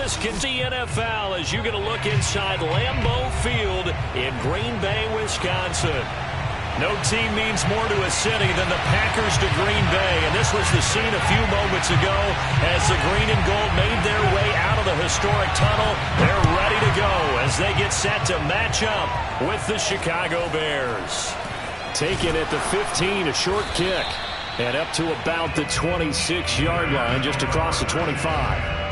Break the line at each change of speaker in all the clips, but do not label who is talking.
this can see NFL as you get a look inside Lambeau Field in Green Bay, Wisconsin. No team means more to a city than the Packers to Green Bay, and this was the scene a few moments ago as the green and gold made their way out of the historic tunnel. They're ready to go as they get set to match up with the Chicago Bears. Taken at the 15, a short kick, and up to about the 26-yard line, just across the 25.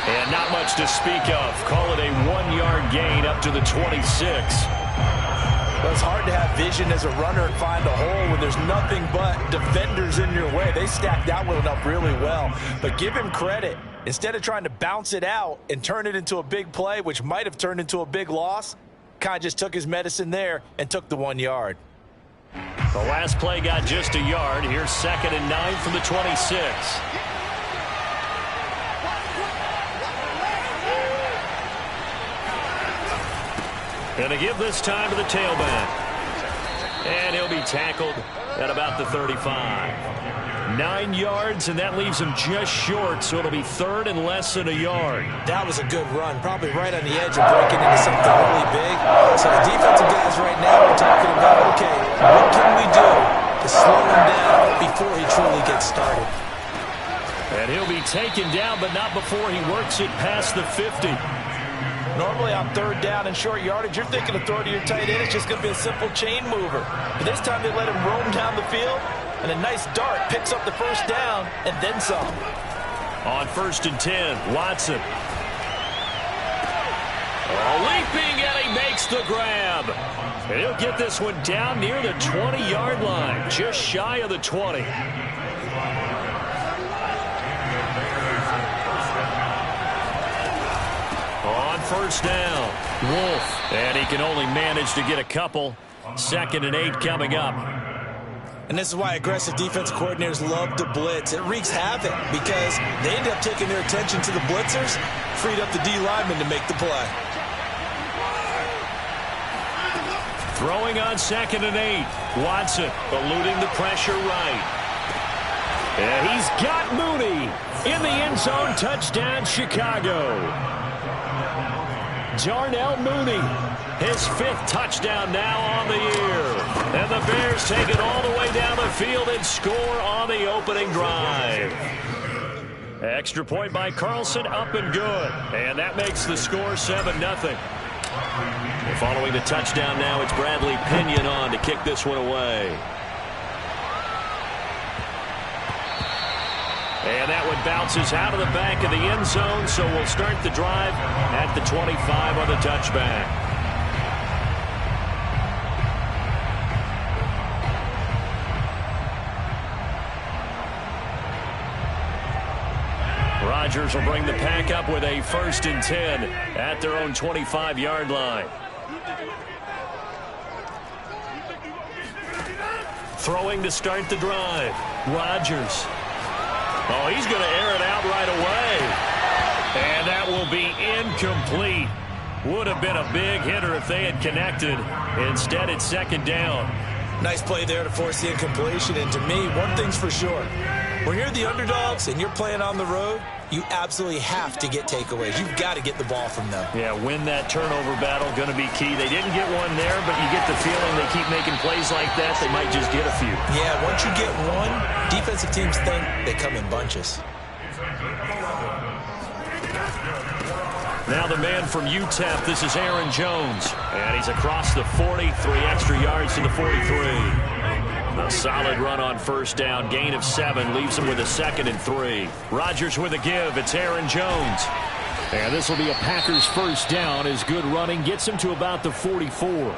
And not much to speak of. Call it a 1-yard gain up to the 26.
Well, it's hard to have vision as a runner and find a hole when there's nothing but defenders in your way. They stacked that one up really well. But give him credit. Instead of trying to bounce it out and turn it into a big play, which might have turned into a big loss, kind of just took his medicine there and took the 1 yard.
The last play got just a yard. Here's 2nd and 9 from the 26. Going to give this time to the tailback. And he'll be tackled at about the 35. 9 yards, and that leaves him just short, so it'll be 3rd and less than a yard.
That was a good run, probably right on the edge of breaking into something really big. So the defensive guys right now are talking about, okay, what can we do to slow him down before he truly gets started?
And he'll be taken down, but not before he works it past the 50.
Normally on 3rd down and short yardage, you're thinking of throwing to your tight end. It's just going to be a simple chain mover. But this time they let him roam down the field, and a nice dart picks up the 1st down and then some.
On 1st and 10, Watson. Leaping, and he makes the grab. And he'll get this one down near the 20-yard line, just shy of the 20. On 1st down, Wolf. And he can only manage to get a couple. 2nd and 8 coming up.
And this is why aggressive defense coordinators love to blitz. It wreaks havoc because they end up taking their attention to the blitzers, freed up the D lineman to make the play.
Throwing on 2nd and 8. Watson eluding the pressure right. And he's got Mooney in the end zone. Touchdown, Chicago. Darnell Mooney, his 5th touchdown now on the year. And the Bears take it all the way down the field and score on the opening drive. Extra point by Carlson, up and good. And that makes the score 7-0. Following the touchdown now, it's Bradley Pinion on to kick this one away. And that one bounces out of the back of the end zone, so we'll start the drive at the 25 on the touchback. Rodgers will bring the pack up with a 1st and 10 at their own 25-yard line. Throwing to start the drive. Rodgers. Oh, he's going to air it out right away. And that will be incomplete. Would have been a big hitter if they had connected. Instead, it's 2nd down.
Nice play there to force the incompletion. And to me, one thing's for sure. When you're the underdogs and you're playing on the road, you absolutely have to get takeaways. You've got to get the ball from them.
Yeah, win that turnover battle, going to be key. They didn't get one there, but you get the feeling they keep making plays like that, they might just get a few.
Yeah, once you get one, defensive teams think they come in bunches.
Now the man from UTEP, this is Aaron Jones. And he's across the 40, 3 extra yards to the 43. A solid run on 1st down. Gain of 7 leaves him with a 2nd and 3. Rodgers with a give. It's Aaron Jones. And this will be a Packers 1st down as good running gets him to about the 44.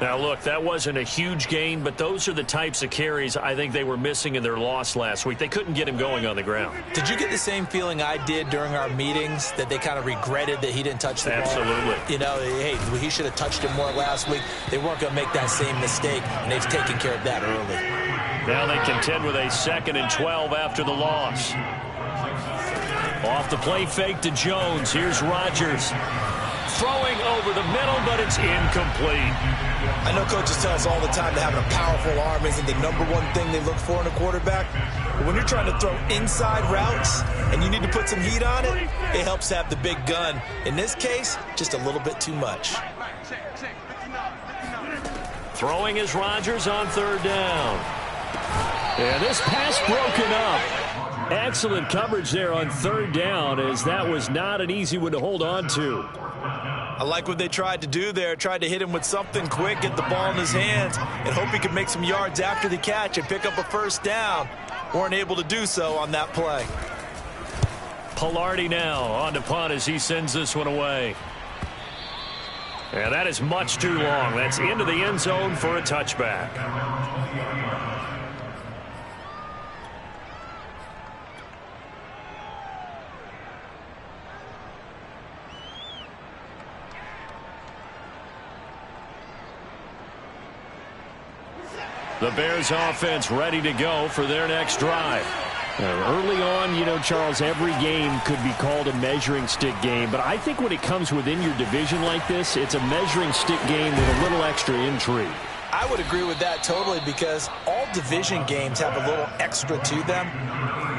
Now, look, that wasn't a huge gain, but those are the types of carries I think they were missing in their loss last week. They couldn't get him going on the ground.
Did you get the same feeling I did during our meetings, that they kind of regretted that he didn't touch the ball?
Absolutely.
You know, hey, he should have touched it more last week. They weren't going to make that same mistake, and they've taken care of that early.
Now they contend with a 2nd and 12 after the loss. Off the play fake to Jones. Here's Rodgers. Throwing over the middle, but it's incomplete.
I know coaches tell us all the time that having a powerful arm isn't the #1 thing they look for in a quarterback. But when you're trying to throw inside routes and you need to put some heat on it, it helps to have the big gun. In this case, just a little bit too much.
Throwing is Rodgers on 3rd down. And this pass broken up. Excellent coverage there on 3rd down, as that was not an easy one to hold on to.
I like what they tried to do there. Tried to hit him with something quick, get the ball in his hands, and hope he could make some yards after the catch and pick up a 1st down. Weren't able to do so on that play.
Palardy now on to punt as he sends this one away. And that is much too long. That's into the end zone for a touchback. The Bears offense ready to go for their next drive.
Early on, you know, Charles, every game could be called a measuring stick game. But I think when it comes within your division like this, it's a measuring stick game with a little extra intrigue.
I would agree with that totally, because all division games have a little extra to them.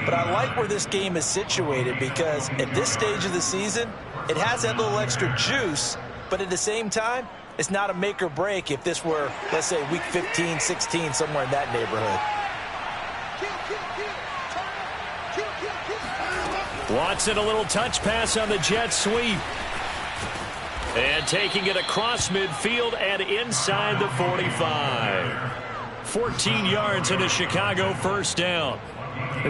But I like where this game is situated, because at this stage of the season, it has that little extra juice. But at the same time, it's not a make or break if this were, let's say, week 15, 16, somewhere in that neighborhood.
Watson, a little touch pass on the jet sweep. And taking it across midfield and inside the 45. 14 yards and a Chicago 1st down.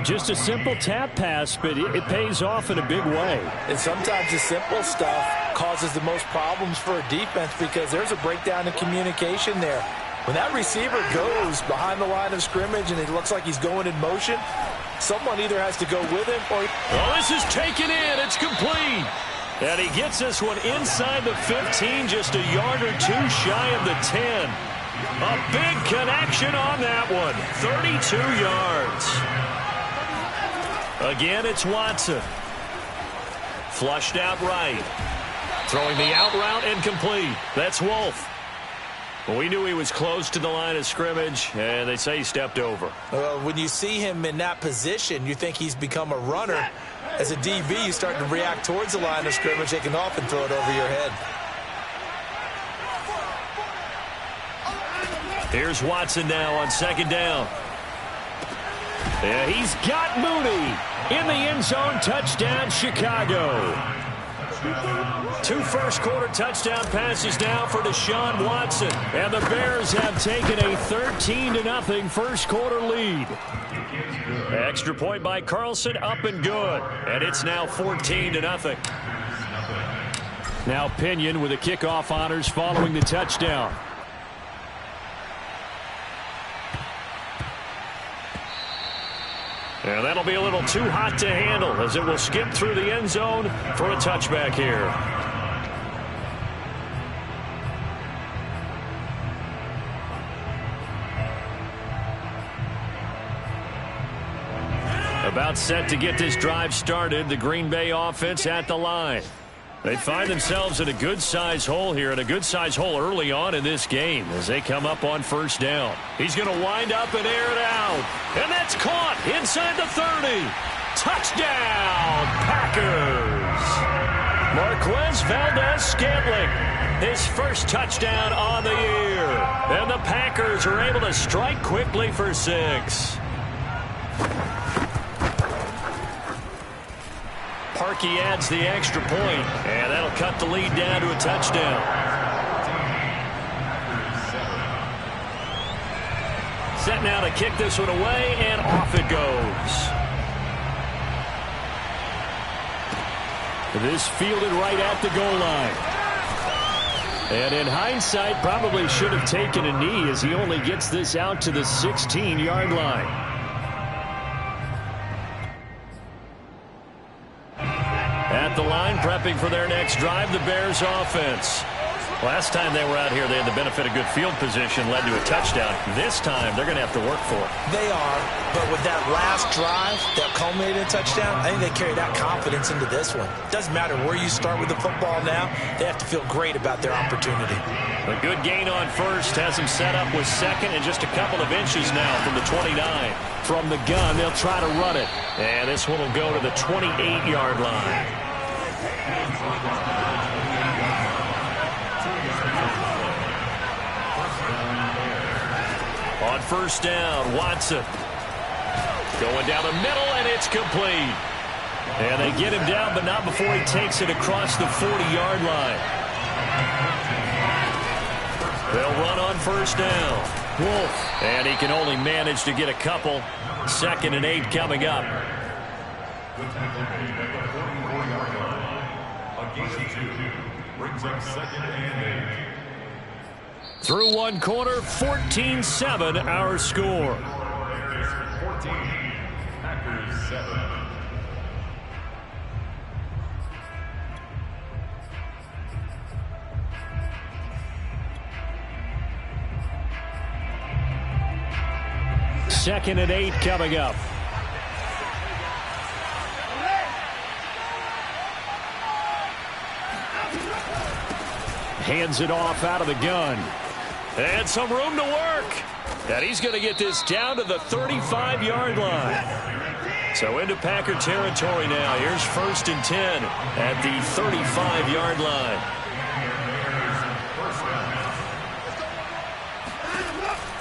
Just a simple tap pass, but it pays off in a big way.
And sometimes the simple stuff causes the most problems for a defense, because there's a breakdown in communication there. When that receiver goes behind the line of scrimmage and it looks like he's going in motion, someone either has to go with him or...
Well, this is taken in. It's complete. And he gets this one inside the 15, just a yard or two shy of the 10. A big connection on that one. 32 yards. Again, it's Watson. Flushed out right. Throwing the out route incomplete. That's Wolf. We knew he was close to the line of scrimmage, and they say he stepped over.
Well, when you see him in that position, you think he's become a runner. As a DB, you start to react towards the line of scrimmage. They can often throw it over your head.
Here's Watson now on 2nd down. Yeah, he's got Mooney in the end zone. Touchdown, Chicago. 2 first-quarter touchdown passes now for Deshaun Watson. And the Bears have taken a 13-0 first-quarter lead. Extra point by Carlson, up and good. And it's now 14-0.
Now Pinion with the kickoff honors following the touchdown.
And that'll be a little too hot to handle, as it will skip through the end zone for a touchback here. About set to get this drive started, the Green Bay offense at the line. They find themselves in a good-sized hole here, and a good-sized hole early on in this game as they come up on 1st down. He's going to wind up and air it out. And that's caught inside the 30. Touchdown, Packers. Marquez Valdez-Scantling, his first touchdown on the year. And the Packers are able to strike quickly for 6. Parkey adds the extra point, and that'll cut the lead down to a touchdown. Set now to kick this one away, and off it goes.
This fielded right at the goal line. And in hindsight, probably should have taken a knee, as he only gets this out to the 16-yard line. At the line, prepping for their next drive, the Bears offense.
Last time they were out here, they had the benefit of good field position, led to a touchdown. This time, they're going to have to work for it.
They are, but with that last drive that culminated in a touchdown, I think they carry that confidence into this one. Doesn't matter where you start with the football now, they have to feel great about their opportunity.
A good gain on first has them set up with second and just a couple of inches now from the 29.
From the gun, they'll try to run it.
And this one will go to the 28-yard line. On first down, Watson. Going down the middle, and it's complete. And they get him down, but not before he takes it across the 40-yard line. They'll run on first down. Wolf. And he can only manage to get a couple. 2nd and 8 coming up. Through one quarter, 14-7 our score.
Packers 7.
Second and 8 coming up. Hands it off out of the gun.
And some room to work. And he's going to get this down to the 35-yard line. So into Packer territory now. Here's 1st and 10 at the 35-yard line.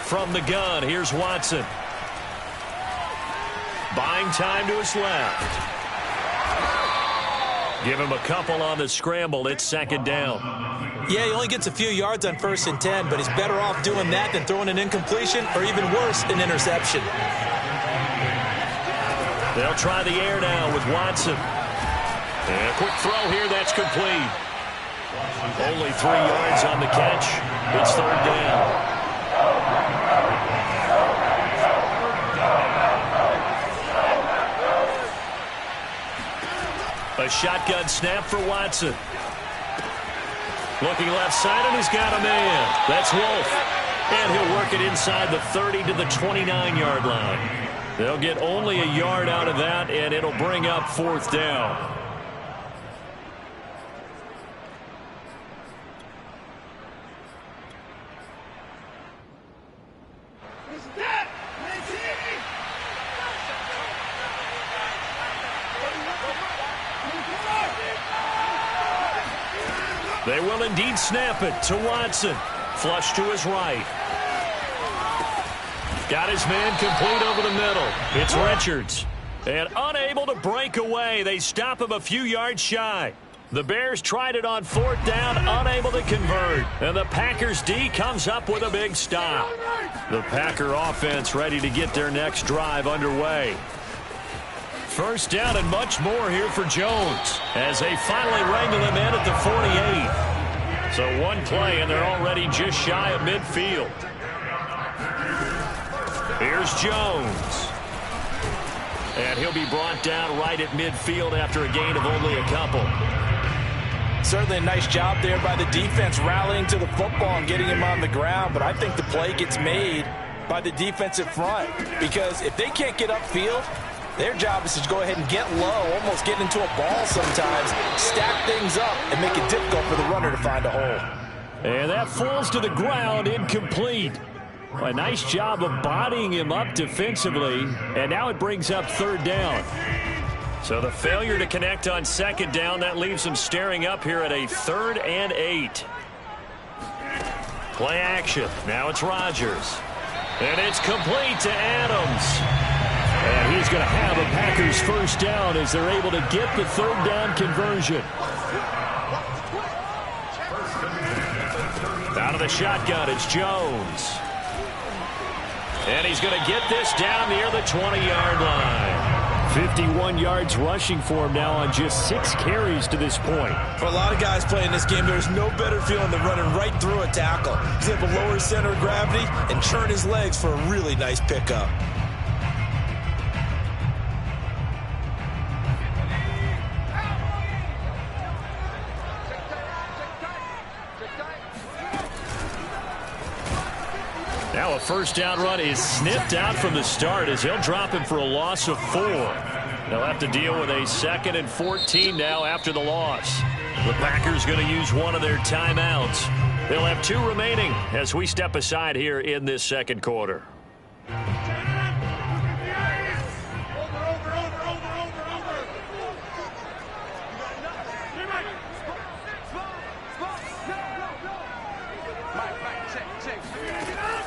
From the gun, here's Watson. Buying time to his left. Give him a couple on the scramble. It's 2nd down.
Yeah, he only gets a few yards on 1st and 10, but he's better off doing that than throwing an incompletion or even worse, an interception.
They'll try the air now with Watson. And a quick throw here, that's complete. Only 3 yards on the catch. It's 3rd down. A shotgun snap for Watson. Looking left side, and he's got a man. That's Wolf. And he'll work it inside the 30 to the 29-yard line. They'll get only a yard out of that, and it'll bring up 4th down. They will indeed snap it to Watson. Flush to his right. Got his man complete over the middle. It's Richards. And unable to break away. They stop him a few yards shy. The Bears tried it on 4th down, unable to convert. And the Packers D comes up with a big stop. The Packer offense ready to get their next drive underway. 1st down and much more here for Jones as they finally wrangle him in at the 48. So one play and they're already just shy of midfield. Here's Jones. And he'll be brought down right at midfield after a gain of only a couple.
Certainly a nice job there by the defense rallying to the football and getting him on the ground, but I think the play gets made by the defensive front because if they can't get upfield, their job is to go ahead and get low, almost get into a ball sometimes, stack things up, and make it difficult for the runner to find a hole.
And that falls to the ground, incomplete. A nice job of bodying him up defensively, and now it brings up 3rd down.
So the failure to connect on 2nd down, that leaves them staring up here at a 3rd and 8. Play action. Now it's Rodgers. And it's complete to Adams.
And he's going to have a Packers 1st down as they're able to get the 3rd down conversion.
Out of the shotgun, it's Jones. And he's going to get this down near the 20-yard line.
51 yards rushing for him now on just 6 carries to this point.
For a lot of guys playing this game, there's no better feeling than running right through a tackle. He's able to lower his center of gravity and turn his legs for a really nice pickup.
Now a first down run is sniffed out from the start as they'll drop him for a loss of 4. They'll have to deal with a 2nd and 14 now after the loss. The Packers going to use one of their timeouts. They'll have 2 remaining as we step aside here in this second quarter.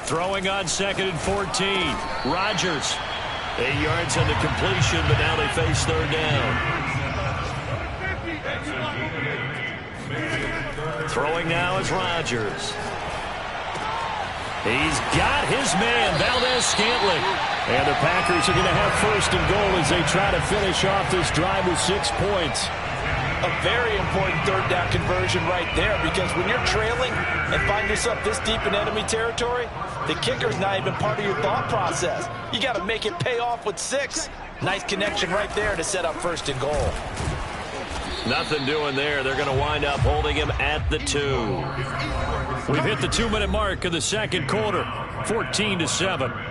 Throwing on 2nd and 14. Rodgers. 8 yards on the completion, but now they face 3rd down. Throwing now is Rodgers. He's got his man, Valdez-Scantling. And the Packers are going to have 1st and goal as they try to finish off this drive with 6 points.
A very important 3rd down conversion right there, because when you're trailing and find yourself this deep in enemy territory, the kicker's not even part of your thought process. You got to make it pay off with 6. Nice connection right there to set up 1st and goal.
Nothing doing there. They're going to wind up holding him at the 2. We've hit the 2-minute mark of the second quarter. 14-7.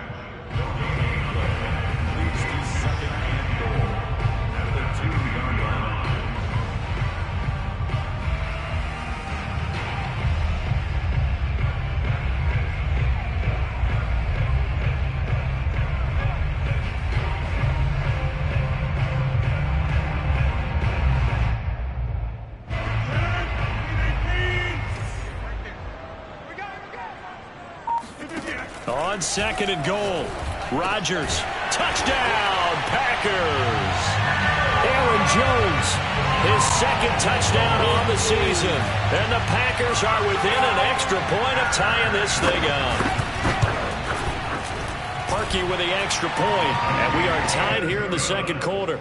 On 2nd and goal, Rodgers, touchdown, Packers. Aaron Jones, his 2nd touchdown on the season. And the Packers are within an extra point of tying this thing up. Parkey with the extra point, and we are tied here in the second quarter.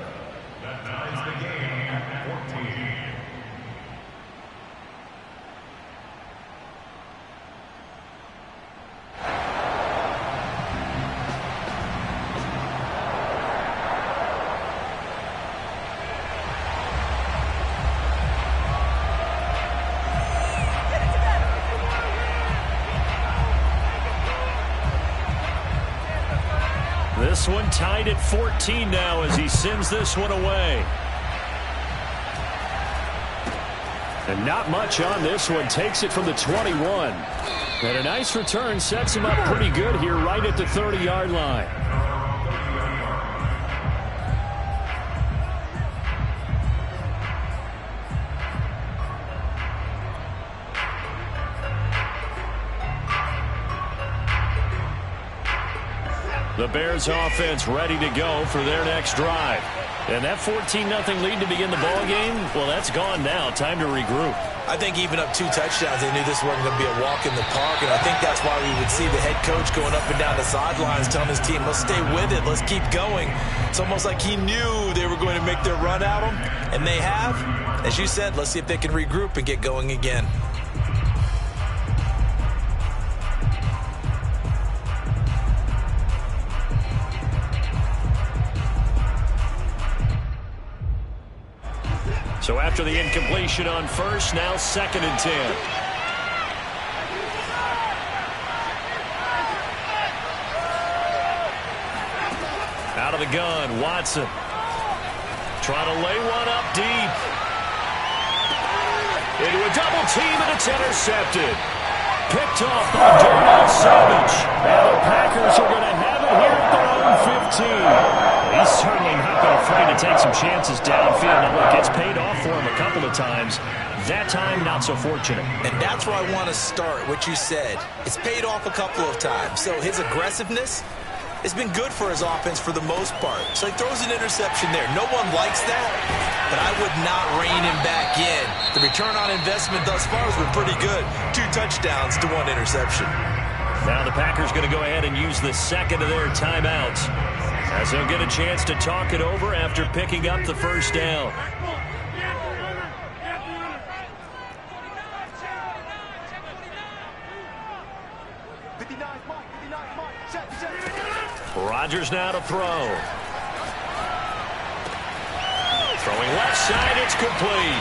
This one tied at 14 now as he sends this one away. And not much on this one. Takes it from the 21. And a nice return sets him up pretty good here right at the 30-yard line. The Bears offense ready to go for their next drive. And that 14-0 lead to begin the ball game, well, that's gone now. Time to regroup.
I think even up 2 touchdowns, they knew this wasn't going to be a walk in the park, and I think that's why we would see the head coach going up and down the sidelines telling his team, let's stay with it, let's keep going. It's almost like he knew they were going to make their run at him, and they have. As you said, let's see if they can regroup and get going again.
So after the incompletion on first, now 2nd and 10. Out of the gun, Watson. Trying to lay one up deep. Into a double team, and it's intercepted. Picked off by Darnell Savage. Now the Packers are going to have it here at their own 15. He's certainly not been afraid to take some chances downfield. Now, look, it's paid off for him a couple of times. That time, not so fortunate.
And that's where I want to start, what you said. It's paid off a couple of times. So his aggressiveness has been good for his offense for the most part. So he throws an interception there. No one likes that, but I would not rein him back in. The return on investment thus far has been pretty good. 2 touchdowns to 1 interception.
Now the Packers going to go ahead and use the 2nd of their timeouts, as they'll get a chance to talk it over after picking up the first down. Rodgers now to throw. Throwing left side, it's complete.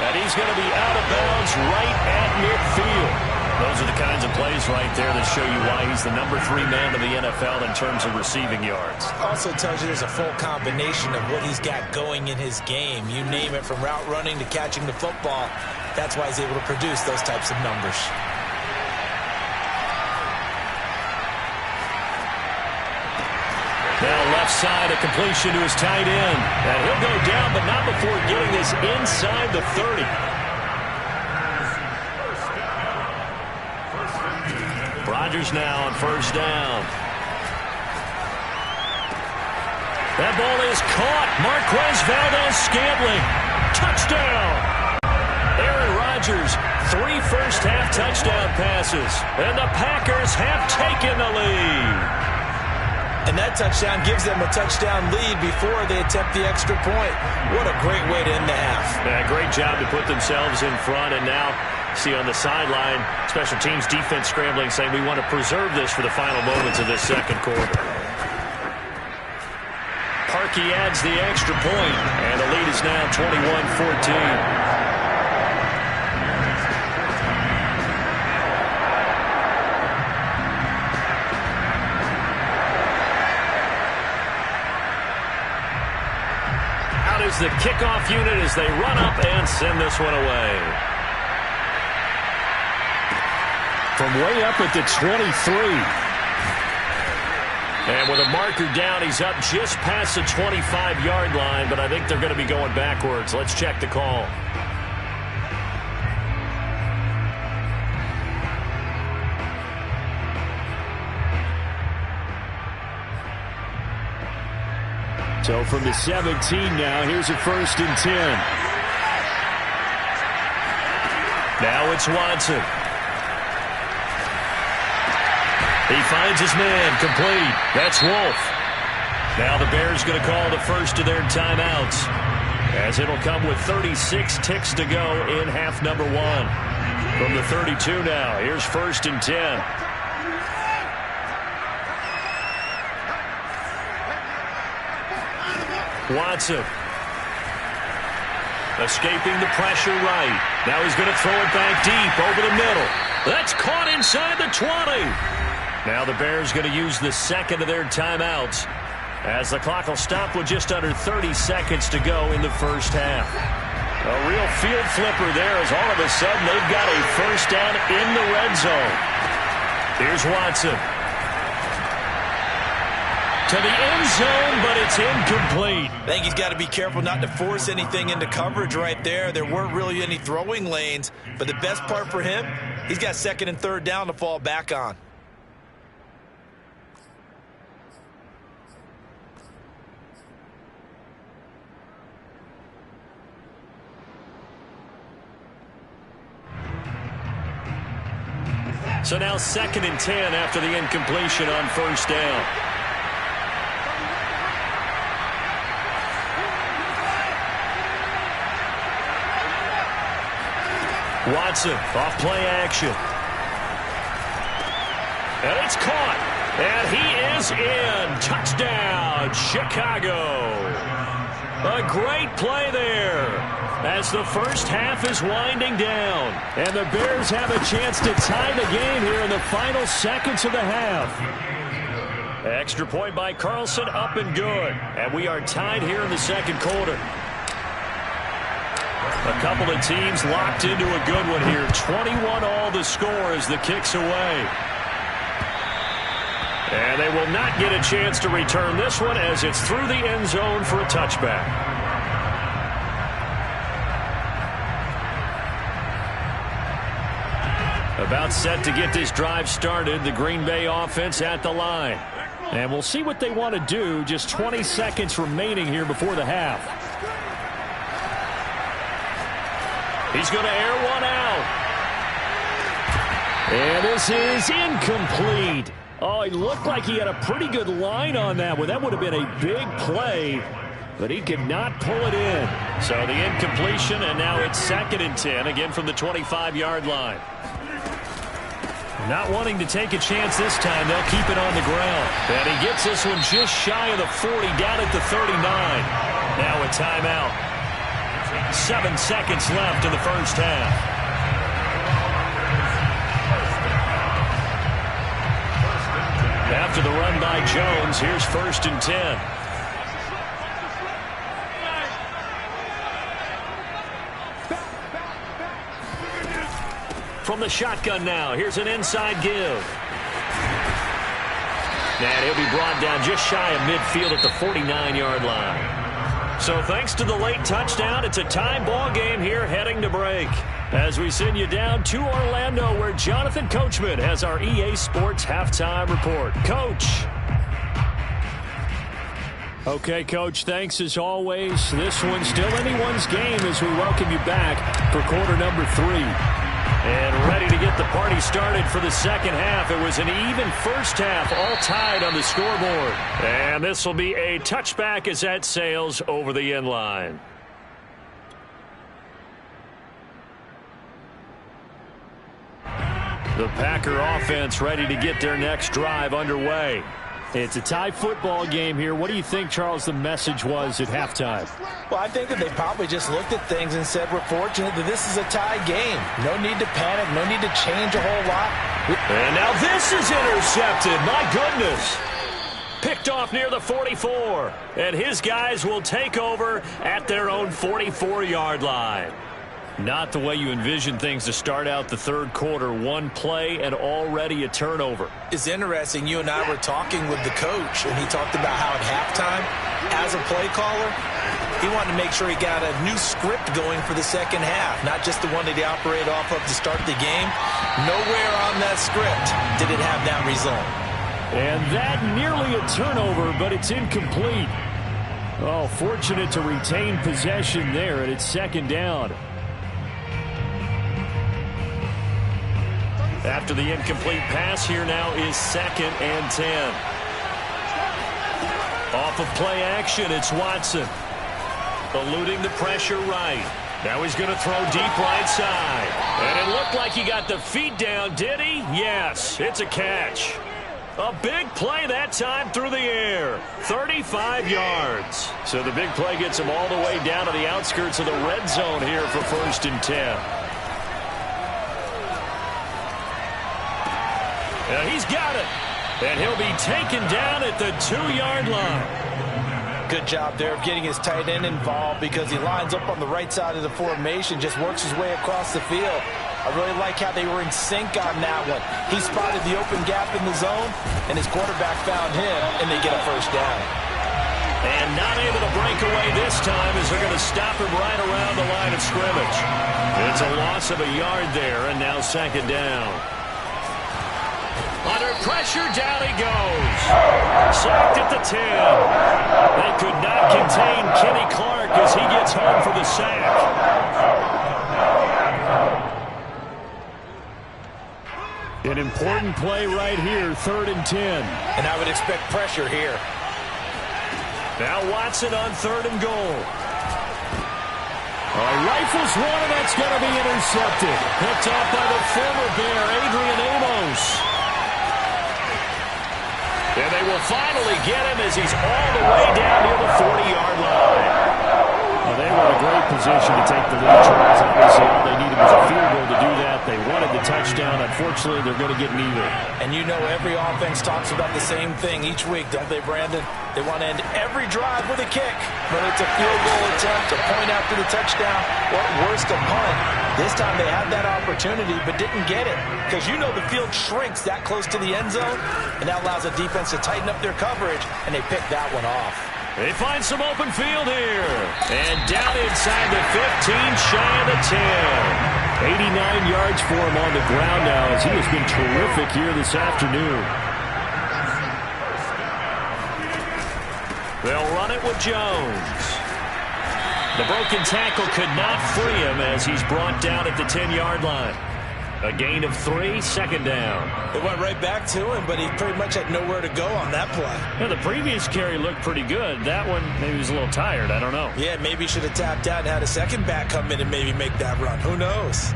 And he's going to be out of bounds right at midfield. Those are the kinds of plays right there that show you why he's the #3 man in the NFL in terms of receiving yards.
Also tells you there's a full combination of what he's got going in his game. You name it, from route running to catching the football. That's why he's able to produce those types of numbers.
Now left side, a completion to his tight end. And he'll go down, but not before getting this inside the 30. Rodgers now on first down. That ball is caught. Marquez Valdes-Scantling. Touchdown. Aaron Rodgers, 3 first-half touchdown passes. And the Packers have taken the lead.
And that touchdown gives them a touchdown lead before they attempt the extra point. What a great way to end the half.
Yeah, great job to put themselves in front. And now, see on the sideline, special teams defense scrambling, saying we want to preserve this for the final moments of this second quarter. Parkey adds the extra point, and the lead is now 21-14. Is the kickoff unit as they run up and send this one away.
From way up at the 23.
And with a marker down, he's up just past the 25-yard line, but I think they're going to be going backwards. Let's check the call.
So from the 17 now, here's a 1st and 10.
Now it's Watson. He finds his man, complete. That's Wolf. Now the Bears going to call the first of their timeouts, as it'll come with 36 ticks to go in half number 1. From the 32 now, here's 1st and 10. Watson. Escaping the pressure right. Now he's going to throw it back deep over the middle. That's caught inside the 20. Now the Bears going to use the second of their timeouts, as the clock will stop with just under 30 seconds to go in the first half. A real field flipper there, as all of a sudden they've got a first down in the red zone. Here's Watson. To the end zone, but it's incomplete.
I think he's got to be careful not to force anything into coverage right there. There weren't really any throwing lanes, but the best part for him, he's got 2nd and 3rd down to fall back on.
So now 2nd and 10 after the incompletion on first down. Watson off play action. And it's caught. And he is in. Touchdown, Chicago. A great play there, as the first half is winding down.
And the Bears have a chance to tie the game here in the final seconds of the half.
Extra point by Carlson, up and good. And we are tied here in the second quarter. A couple of teams locked into a good one here. 21-all the score as the kick's away. And they will not get a chance to return this one, as it's through the end zone for a touchback. About set to get this drive started, the Green Bay offense at the line.
And we'll see what they want to do. Just 20 seconds remaining here before the half.
He's going to air one out.
And this is incomplete. Oh, it looked like he had a pretty good line on that one. That would have been a big play, but he could not pull it in.
So the incompletion, and now it's 2nd and 10, again from the 25-yard line. Not wanting to take a chance this time, they'll keep it on the ground. And he gets this one just shy of the 40, down at the 39. Now a timeout. 7 seconds left in the first half. After the run by Jones, here's 1st and 10. From the shotgun now, here's an inside give. And he'll be brought down just shy of midfield at the 49-yard line. So thanks to the late touchdown, it's a tie ball game here heading to break. As we send you down to Orlando, where Jonathan Coachman has our EA Sports halftime report. Coach.
Okay, Coach, thanks as always. This one's still anyone's game as we welcome you back for quarter number 3.
And ready to get the party started for the second half. It was an even first half, all tied on the scoreboard. And this will be a touchback as that sails over the end line. The Packer offense ready to get their next drive underway.
It's a tie football game here. What do you think, Charles, the message was at halftime?
Well, I think that they probably just looked at things and said, we're fortunate that this is a tie game. No need to panic. No need to change a whole lot.
And now this is intercepted. My goodness. Picked off near the 44. And his guys will take over at their own 44-yard line. Not the way you envision things to start out the third quarter. One play and already a turnover.
It's interesting. You and I were talking with the coach, and he talked about how at halftime, as a play caller, he wanted to make sure he got a new script going for the second half, not just the one that he operated off of to start the game. Nowhere on that script did it have that result.
And that nearly a turnover, but it's incomplete. Oh, fortunate to retain possession there, and it's second down.
After the incomplete pass, here now is 2nd and 10. Off of play action, it's Watson. Eluding the pressure right. Now he's going to throw deep right side. And it looked like he got the feet down, did he? Yes, it's a catch. A big play that time through the air. 35 yards. So the big play gets him all the way down to the outskirts of the red zone here for 1st and 10. He's got it. And he'll be taken down at the 2-yard line.
Good job there of getting his tight end involved because he lines up on the right side of the formation, just works his way across the field. I really like how they were in sync on that one. He spotted the open gap in the zone, and his quarterback found him, and they get a first down.
And not able to break away this time as they're going to stop him right around the line of scrimmage. It's a loss of a yard there, and now 2nd down. Under pressure, down he goes. Sacked at the 10. They could not contain Kenny Clark as he gets home for the sack.
An important play right here, 3rd and 10.
And I would expect pressure here.
Now Watson on 3rd and goal.
Rifles one, and that's going to be intercepted.
Picked off by the former Bear, Adrian Amos. And they will finally get him as he's all the way down near the 40-yard line.
Well, they were in a great position to take the lead, Charles. Obviously, all they needed was a field goal to do that. They wanted the touchdown. Unfortunately, they're going to get neither.
And you know every offense talks about the same thing each week, don't they, Brandon? They want to end every drive with a kick. Whether it's a field goal attempt, a point after the touchdown, or at worst, a punt. This time they had that opportunity but didn't get it because you know the field shrinks that close to the end zone, and that allows the defense to tighten up their coverage, and they pick that one off.
They find some open field here. And down inside the 15, shy of the 10.
89 yards for him on the ground now as he has been terrific here this afternoon.
They'll run it with Jones. The broken tackle could not free him as he's brought down at the 10-yard line. A gain of 3, 2nd down.
It went right back to him, but he pretty much had nowhere to go on that play.
Yeah, the previous carry looked pretty good. That one, maybe he was a little tired. I don't know.
Yeah, maybe he should have tapped out and had a second back come in and maybe make that run. Who knows?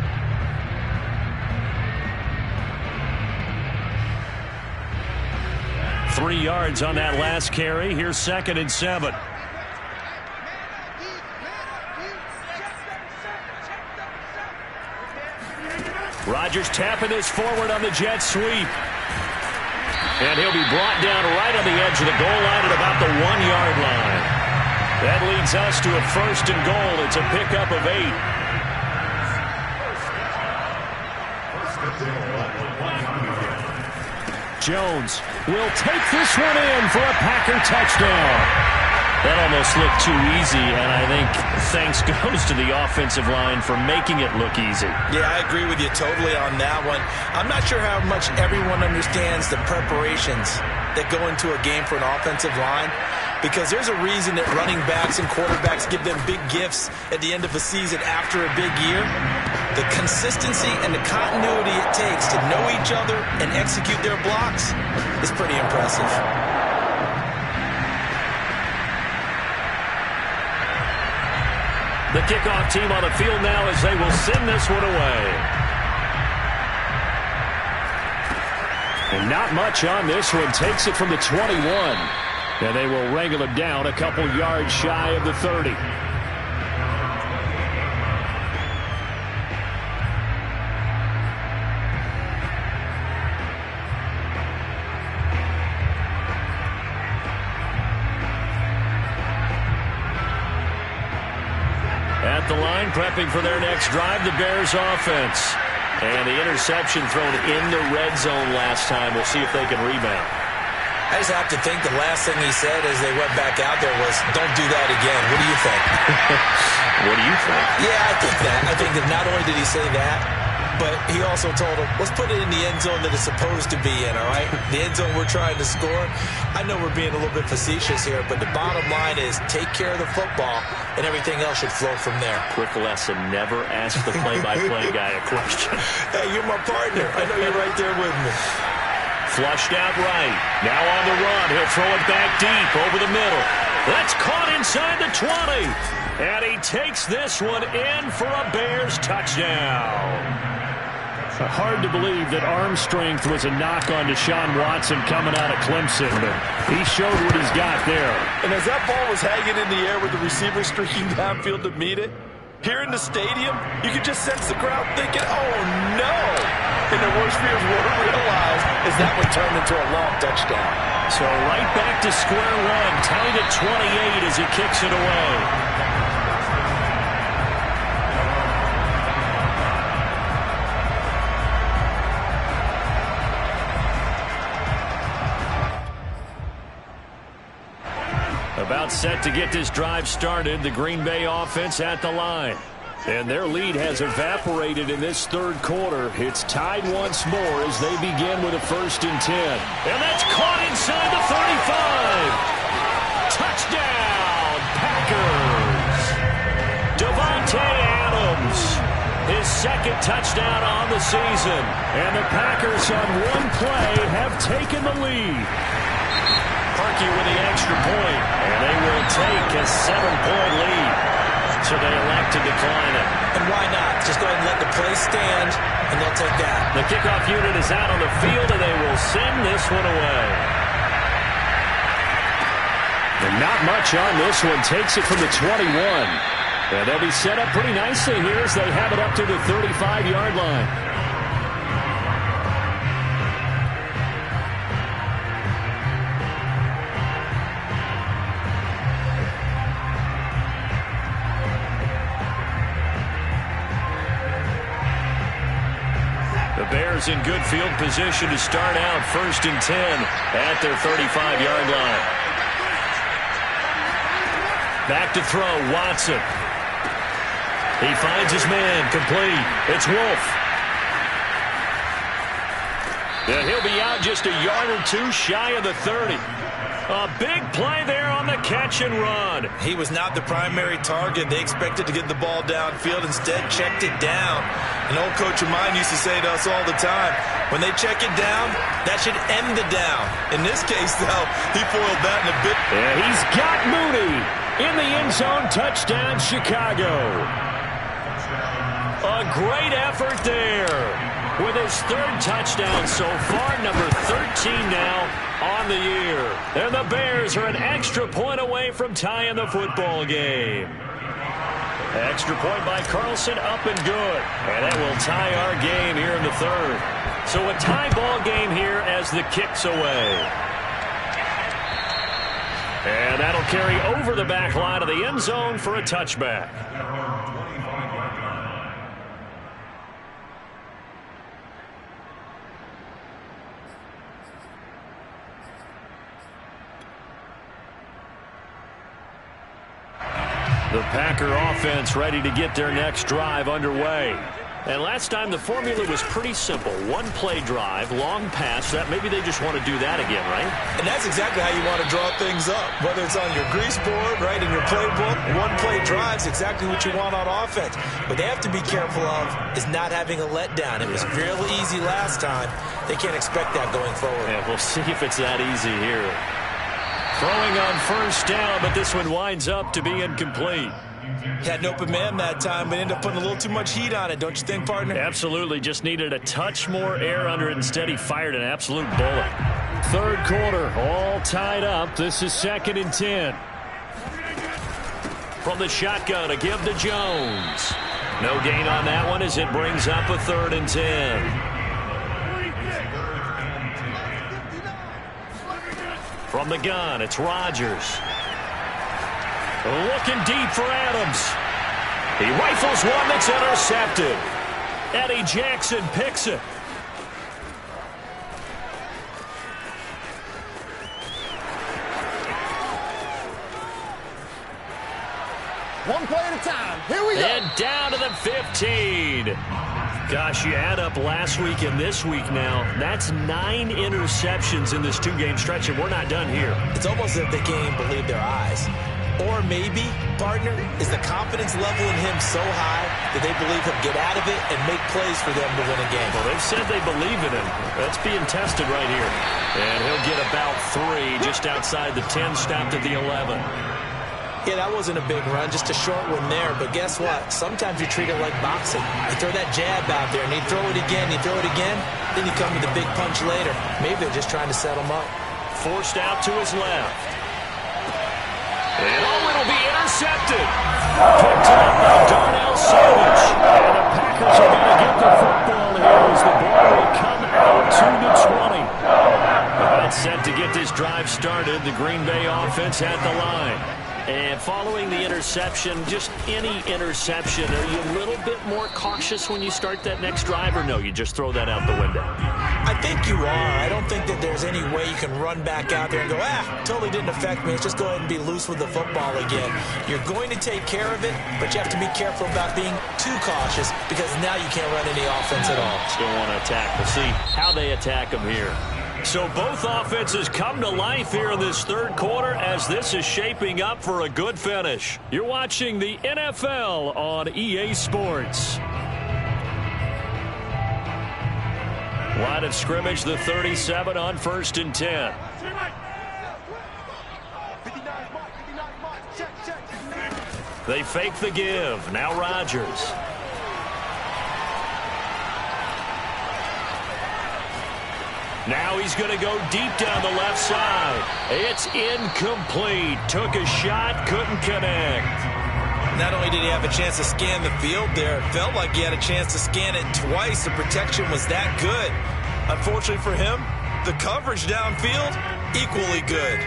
Three yards on that last carry. Here's 2nd and 7. Rodgers tapping this forward on the jet sweep. And he'll be brought down right on the edge of the goal line at about the 1-yard line. That leads us to a 1st and goal. It's a pickup of 8. Jones will take this one in for a Packer touchdown. That almost looked too easy, and I think thanks goes to the offensive line for making it look easy.
Yeah, I agree with you totally on that one. I'm not sure how much everyone understands the preparations that go into a game for an offensive line, because there's a reason that running backs and quarterbacks give them big gifts at the end of a season after a big year. The consistency and the continuity it takes to know each other and execute their blocks is pretty impressive.
The kickoff team on the field now as they will send this one away. And not much on this one. Takes it from the 21. And they will wrangle him down a couple yards shy of the 30. At the line, prepping for their next drive, the Bears offense. And the interception thrown in the red zone last time. We'll see if they can rebound.
I just have to think the last thing he said as they went back out there was, don't do that again. What do you think?
What do you think?
Yeah, I think that. I think that not only did he say that, but he also told him, let's put it in the end zone that it's supposed to be in, all right? The end zone we're trying to score. I know we're being a little bit facetious here, but the bottom line is take care of the football, and everything else should flow from there.
Quick lesson, never ask the play-by-play guy a question.
Hey, you're my partner. I know you're right there with me.
Flushed out right. Now on the run. He'll throw it back deep over the middle. That's caught inside the 20. And he takes this one in for a Bears touchdown.
Hard to believe that arm strength was a knock on Deshaun Watson coming out of Clemson, but he showed what he's got there.
And as that ball was hanging in the air with the receiver streaking downfield to meet it, here in the stadium, you could just sense the crowd thinking, oh no! And their worst fears were realized as that one turned into a long touchdown.
So right back to square one, tied at 28 as he kicks it away. About set to get this drive started, the Green Bay offense at the line. And their lead has evaporated in this third quarter. It's tied once more as they begin with a 1st and 10. And that's caught inside the 35. Touchdown, Packers. Davante Adams, his 2nd touchdown on the season. And the Packers on one play have taken the lead. Parkey with the extra point, and they will take a 7-point lead. So they elect to decline it.
And why not? Just go ahead and let the play stand, and they'll take that.
The kickoff unit is out on the field, and they will send this one away.
And not much on this one. Takes it from the 21. And they'll be set up pretty nicely here as they have it up to the 35-yard line.
Bears in good field position to start out 1st and 10 at their 35-yard line. Back to throw, Watson. He finds his man, complete. It's Wolf. And he'll be out just a yard or two shy of the 30. A big play there on the catch and run.
He was not the primary target. They expected to get the ball downfield. Instead, checked it down. An old coach of mine used to say to us all the time, when they check it down, that should end the down. In this case, though, he foiled that in a bit.
And he's got Mooney in the end zone. Touchdown, Chicago.
A great effort there. With his 3rd touchdown so far, number 13 now on the year. And the Bears are an extra point away from tying the football game. Extra point by Carlson, up and good. And that will tie our game here in the 3rd. So a tie ball game here as the kick's away. And that'll carry over the back line of the end zone for a touchback. The Packer offense ready to get their next drive underway. And last time the formula was pretty simple. One play drive, long pass. That maybe they just want to do that again, right?
And that's exactly how you want to draw things up. Whether it's on your grease board, right, in your playbook, one play drive's exactly what you want on offense. What they have to be careful of is not having a letdown. It was real easy last time. They can't expect that going forward.
Yeah, we'll see if it's that easy here. Throwing on first down, but this one winds up to be incomplete.
Had an open man that time, but ended up putting a little too much heat on it, don't you think, partner?
Absolutely. Just needed a touch more air under it. Instead, he fired an absolute bullet. Third quarter, all tied up. This is 2nd and 10. From the shotgun, a give to Jones. No gain on that one as it brings up a 3rd and 10. From the gun, it's Rodgers. Looking deep for Adams. He rifles one that's intercepted. Eddie Jackson picks it.
One play at a time. Here we go.
And down to the 15. Gosh, you add up last week and this week now. That's 9 interceptions in this 2-game stretch, and we're not done here.
It's almost as if they can't even believe their eyes. Or maybe, partner, is the confidence level in him so high that they believe he'll get out of it and make plays for them to win a game.
Well, they've said they believe in him. That's being tested right here. And he'll get about 3 just outside the 10, stopped at the 11.
Yeah, that wasn't a big run, just a short one there. But guess what? Sometimes you treat it like boxing. You throw that jab out there, and you throw it again, you throw it again, then you come with the big punch later. Maybe they're just trying to set him up.
Forced out to his left. And it'll be intercepted. Picked up by Darnell Savage. And the Packers are going to get the football here as the ball will come out to the 20. About set to get this drive started. The Green Bay offense at the line. And following the interception, just any interception, are you a little bit more cautious when you start that next drive, or no, you just throw that out the window?
I think you are. I don't think that there's any way you can run back out there and go, totally didn't affect me. Let's just go ahead and be loose with the football again. You're going to take care of it, but you have to be careful about being too cautious because now you can't run any offense at all.
Still want to attack. We'll see how they attack them here. So both offenses come to life here in this third quarter as this is shaping up for a good finish. You're watching the NFL on EA Sports. Line of scrimmage, the 37 on 1st and 10. They fake the give. Now Rodgers. Now he's going to go deep down the left side. It's incomplete. Took a shot, couldn't connect.
Not only did he have a chance to scan the field there, it felt like he had a chance to scan it twice. The protection was that good. Unfortunately for him, the coverage downfield, equally good.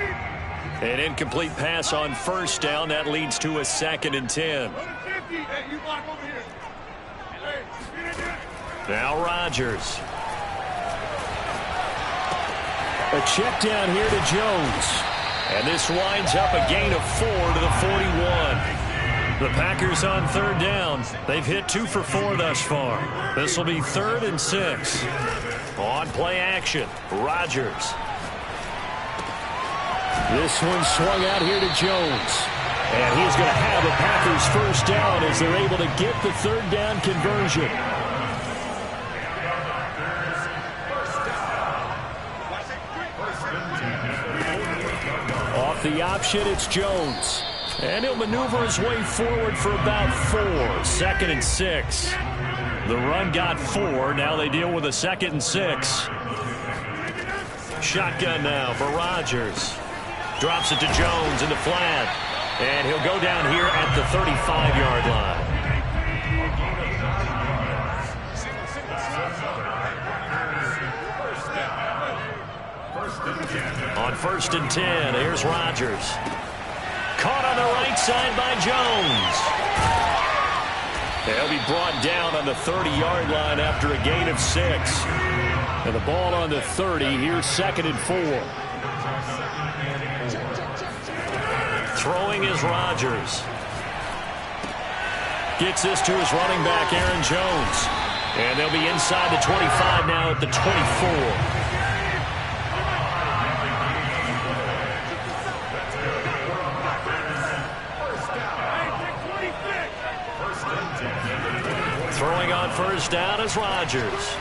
An incomplete pass on first down. That leads to a 2nd and 10. Now Rodgers. A check down here to Jones. And this winds up a gain of 4 to the 41. The Packers on 3rd down. They've hit 2 for 4 thus far. This will be 3rd and 6. On play action, Rodgers. This one swung out here to Jones. And he's going to have a Packers first down as they're able to get the 3rd down conversion. Off the option, it's Jones. And he'll maneuver his way forward for about 4. 2nd and 6. The run got 4. Now they deal with a 2nd and 6. Shotgun now for Rodgers. Drops it to Jones in the flat. And he'll go down here at the 35-yard line. On 1st and 10, here's Rodgers. Caught on the right side by Jones. He'll be brought down on the 30-yard line after a gain of 6. And the ball on the 30. Here's 2nd and 4. Throwing is Rodgers. Gets this to his running back, Aaron Jones. And they'll be inside the 25 now at the 24. Throwing on 1st down is Rodgers.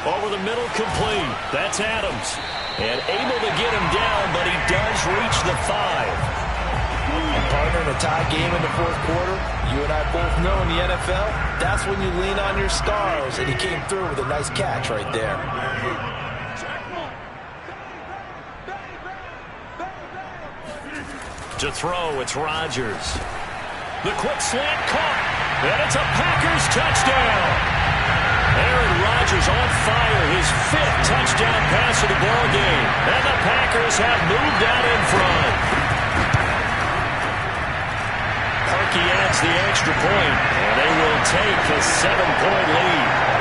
Over the middle, complete. That's Adams. And able to get him down, but he does reach the 5.
And partner, in a tie game in the 4th quarter, you and I both know in the NFL, that's when you lean on your stars, and he came through with a nice catch right there.
To throw, it's Rodgers. The quick slant caught, and it's a Packers touchdown. Aaron Rodgers on fire, his 5th touchdown pass of the ball game, and the Packers have moved out in front. Parkey adds the extra point, and they will take a 7-point lead.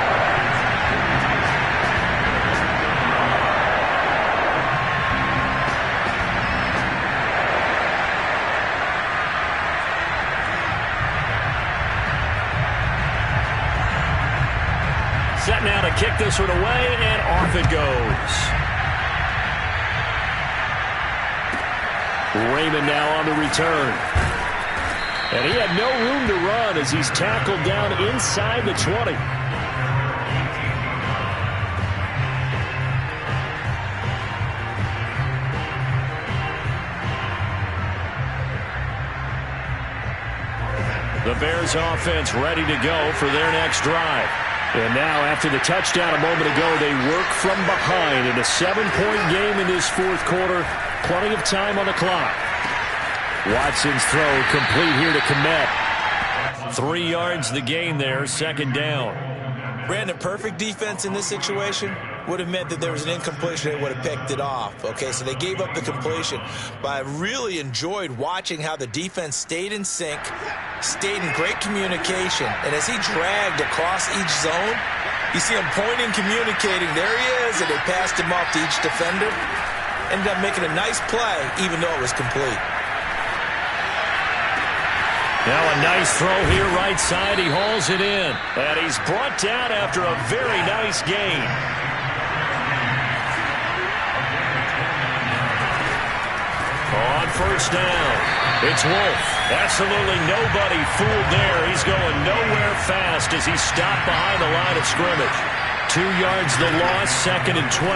Set now to kick this one away, and off it goes. Raymond now on the return. And he had no room to run as he's tackled down inside the 20. The Bears offense ready to go for their next drive. And now, after the touchdown a moment ago, they work from behind in a 7-point game in this 4th quarter. Plenty of time on the clock. Watson's throw complete here to Kmet. 3 yards the gain there, 2nd down.
Brandon, perfect defense in this situation would have meant that there was an incompletion. They would have picked it off. Okay, so they gave up the completion. But I really enjoyed watching how the defense stayed in sync, stayed in great communication. And as he dragged across each zone, you see him pointing, communicating. There he is, and they passed him off to each defender. Ended up making a nice play, even though it was complete.
Now a nice throw here right side. He hauls it in. And he's brought down after a very nice gain. On 1st down, it's Wolf. Absolutely nobody fooled there. He's going nowhere fast as he's stopped behind the line of scrimmage. 2 yards the loss, 2nd and 12.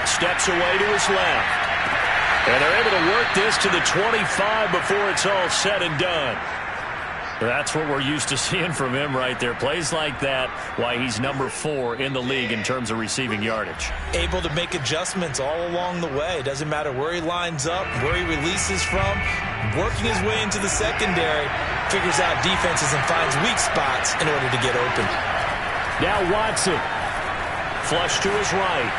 Steps away to his left. And they're able to work this to the 25 before it's all said and done. That's what we're used to seeing from him right there. Plays like that, why he's number 4 in the league in terms of receiving yardage.
Able to make adjustments all along the way. Doesn't matter where he lines up, where he releases from. Working his way into the secondary. Figures out defenses and finds weak spots in order to get open.
Now Watson. Flush to his right.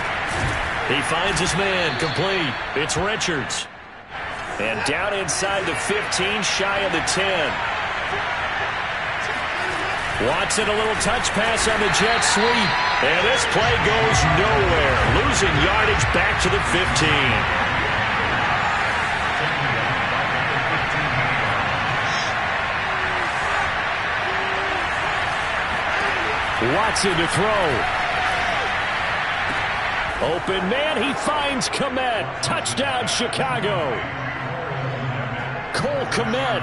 He finds his man, complete. It's Richards. And down inside the 15, shy of the 10. Watson, a little touch pass on the jet sweep. And this play goes nowhere. Losing yardage back to the 15. Watson to throw. Open man, he finds Kmet. Touchdown, Chicago. Cole Kmet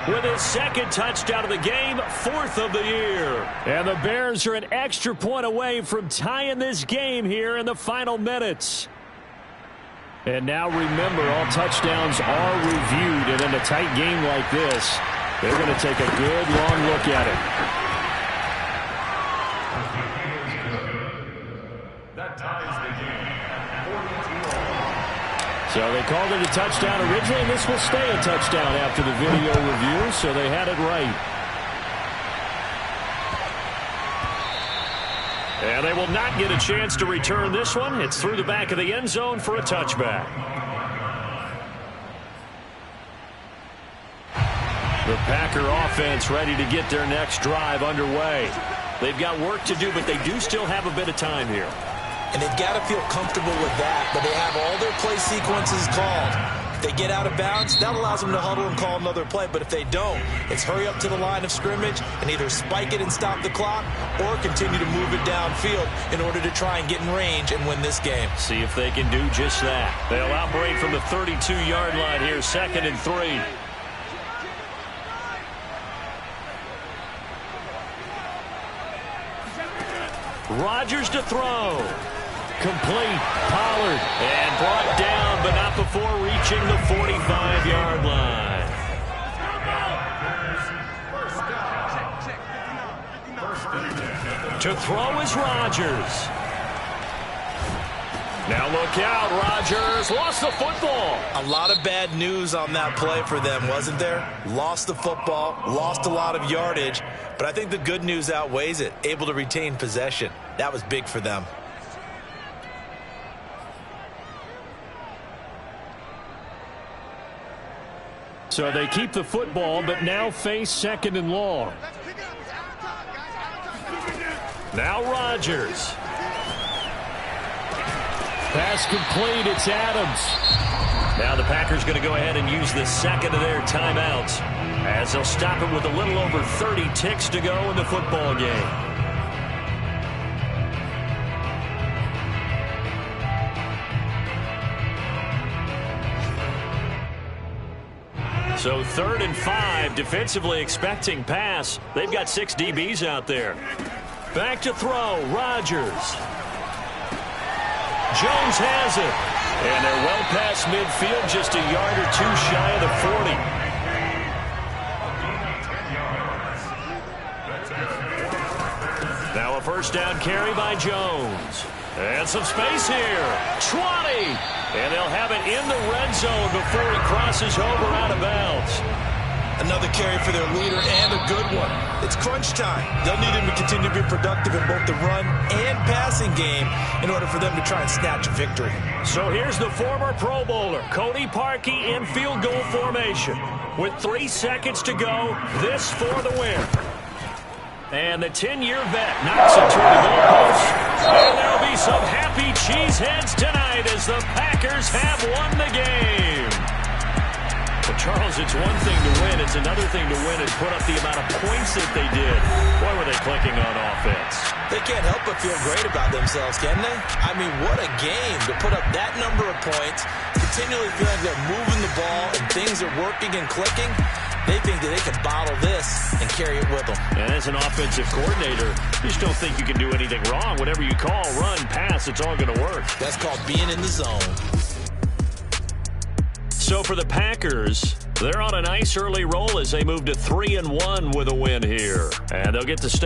with his 2nd touchdown of the game, 4th of the year. And the Bears are an extra point away from tying this game here in the final minutes. And now remember, all touchdowns are reviewed, and in a tight game like this, they're going to take a good long look at it. So they called it a touchdown originally, and this will stay a touchdown after the video review, so they had it right. And they will not get a chance to return this one. It's through the back of the end zone for a touchback. The Packer offense ready to get their next drive underway. They've got work to do, but they do still have a bit of time here.
And they've got to feel comfortable with that, but they have all their play sequences called. If they get out of bounds, that allows them to huddle and call another play. But if they don't, it's hurry up to the line of scrimmage and either spike it and stop the clock or continue to move it downfield in order to try and get in range and win this game.
See if they can do just that. They'll operate from the 32-yard line here, 2nd and 3. Rodgers to throw. Complete. Pollard. And brought down, but not before reaching the 45-yard line. To throw is Rodgers. Now look out, Rodgers lost the football.
A lot of bad news on that play for them, wasn't there? Lost the football, lost a lot of yardage, but I think the good news outweighs it. Able to retain possession. That was big for them.
So they keep the football, but now face 2nd and long.
Now Rodgers.
Pass complete. It's Adams.
Now the Packers going to go ahead and use the second of their timeouts as they'll stop it with a little over 30 ticks to go in the football game. So 3rd and 5, defensively expecting pass. They've got 6 DBs out there. Back to throw, Rodgers. Jones has it. And they're well past midfield, just a yard or two shy of the 40. Now a first down carry by Jones. And some space here. 20. And they'll have it in the red zone before he crosses over out of bounds.
Another carry for their leader and a good one. It's crunch time. They'll need him to continue to be productive in both the run and passing game in order for them to try and snatch a victory.
So here's the former Pro Bowler, Cody Parkey, in field goal formation. With 3 seconds to go, this for the win. And the 10-year vet knocks it to the goalpost. And there'll be some happy cheeseheads tonight as the Packers have won the game. But Charles, it's one thing to win. It's another thing to win and put up the amount of points that they did. Boy, were they clicking on offense.
They can't help but feel great about themselves, can they? I mean, what a game to put up that number of points, continually feel like they're moving the ball and things are working and clicking. They think that they can bottle this and carry it with them.
And as an offensive coordinator, you just don't think you can do anything wrong. Whatever you call, run, pass, it's all going to work.
That's called being in the zone.
So for the Packers, they're on a nice early roll as they move to 3-1 with a win here. And they'll get to stay